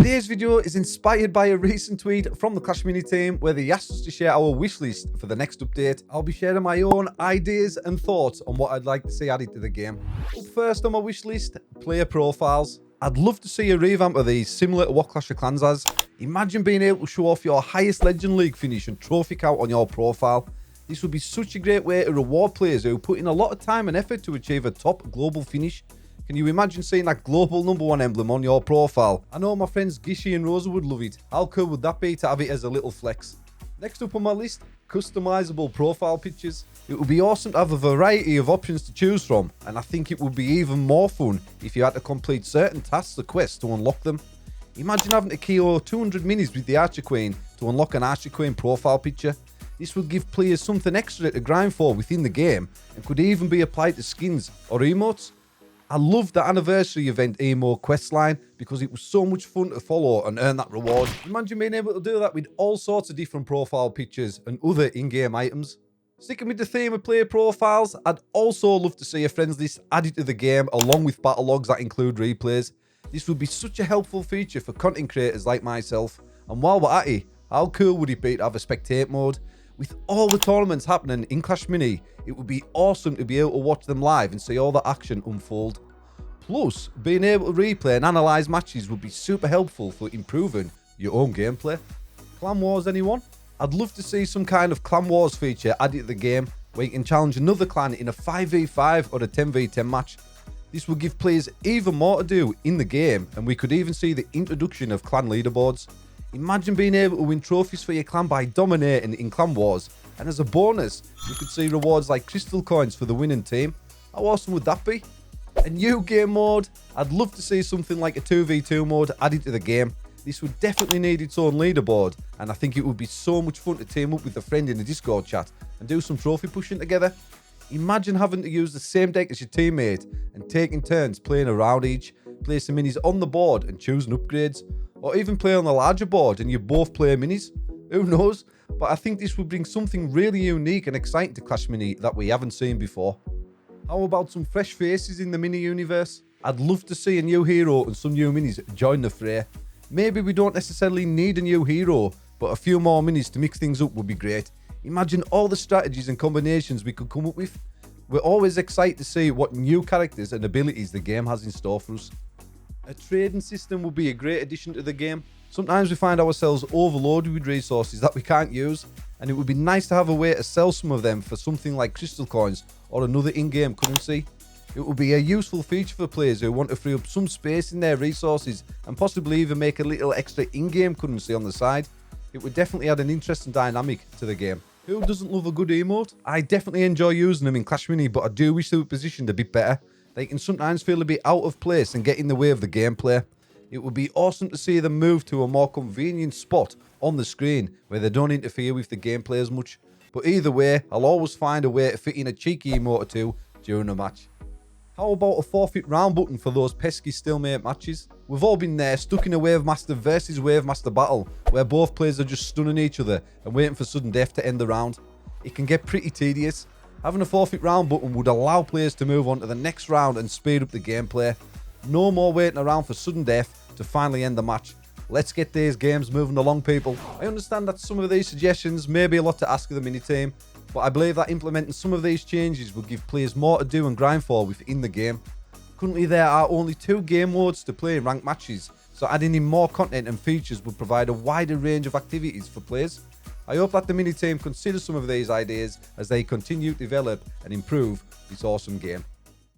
Today's video is inspired by a recent tweet from the Clash Mini team where they asked us to share our wish list for the next update. I'll be sharing my own ideas and thoughts on what I'd like to see added to the game. Up first on my wish list, player profiles. I'd love to see a revamp of these similar to what Clash of Clans has. Imagine being able to show off your highest Legend League finish and trophy count on your profile. This would be such a great way to reward players who put in a lot of time and effort to achieve a top global finish. Can you imagine seeing that global #1 emblem on your profile? I know my friends Gishy and Rosa would love it. How cool would that be to have it as a little flex? Next up on my list, customizable profile pictures. It would be awesome to have a variety of options to choose from, and I think it would be even more fun if you had to complete certain tasks or quests to unlock them. Imagine having to KO 200 minis with the Archer Queen to unlock an Archer Queen profile picture. This would give players something extra to grind for within the game and could even be applied to skins or emotes. I loved the anniversary event emote questline because it was so much fun to follow and earn that reward. Imagine being able to do that with all sorts of different profile pictures and other in-game items. Sticking with the theme of player profiles, I'd also love to see a friends list added to the game along with battle logs that include replays. This would be such a helpful feature for content creators like myself. And while we're at it, how cool would it be to have a spectate mode? With all the tournaments happening in Clash Mini, it would be awesome to be able to watch them live and see all the action unfold. Plus, being able to replay and analyse matches would be super helpful for improving your own gameplay. Clan Wars, anyone? I'd love to see some kind of Clan Wars feature added to the game where you can challenge another clan in a 5v5 or a 10v10 match. This would give players even more to do in the game, and we could even see the introduction of clan leaderboards. Imagine being able to win trophies for your clan by dominating in Clan Wars, and as a bonus, you could see rewards like crystal coins for the winning team. How awesome would that be? A new game mode. I'd love to see something like a 2v2 mode added to the game. This would definitely need its own leaderboard, and I think it would be so much fun to team up with a friend in the Discord chat and do some trophy pushing together. Imagine having to use the same deck as your teammate and taking turns playing around each, placing minis on the board and choosing upgrades, or even play on the larger board and you both play minis. Who knows? But I think this would bring something really unique and exciting to Clash Mini that we haven't seen before. How about some fresh faces in the mini universe? I'd love to see a new hero and some new minis join the fray. Maybe we don't necessarily need a new hero, but a few more minis to mix things up would be great. Imagine all the strategies and combinations we could come up with. We're always excited to see what new characters and abilities the game has in store for us. A trading system would be a great addition to the game. Sometimes we find ourselves overloaded with resources that we can't use, and it would be nice to have a way to sell some of them for something like crystal coins or another in-game currency. It would be a useful feature for players who want to free up some space in their resources and possibly even make a little extra in-game currency on the side. It would definitely add an interesting dynamic to the game. Who doesn't love a good emote? I definitely enjoy using them in Clash Mini, but I do wish they were positioned a bit better. They can sometimes feel a bit out of place and get in the way of the gameplay. It would be awesome to see them move to a more convenient spot on the screen where they don't interfere with the gameplay as much. But either way, I'll always find a way to fit in a cheeky emote or two during a match. How about a forfeit round button for those pesky stalemate matches? We've all been there, stuck in a Wave Master versus Wave Master battle, where both players are just stunning each other and waiting for sudden death to end the round. It can get pretty tedious. Having a forfeit round button would allow players to move on to the next round and speed up the gameplay. No more waiting around for sudden death to finally end the match. Let's get these games moving along, people. I understand that some of these suggestions may be a lot to ask of the mini team, but I believe that implementing some of these changes will give players more to do and grind for within the game. Currently there are only 2 game modes to play in ranked matches, so adding in more content and features would provide a wider range of activities for players. I hope that the mini team consider some of these ideas as they continue to develop and improve this awesome game.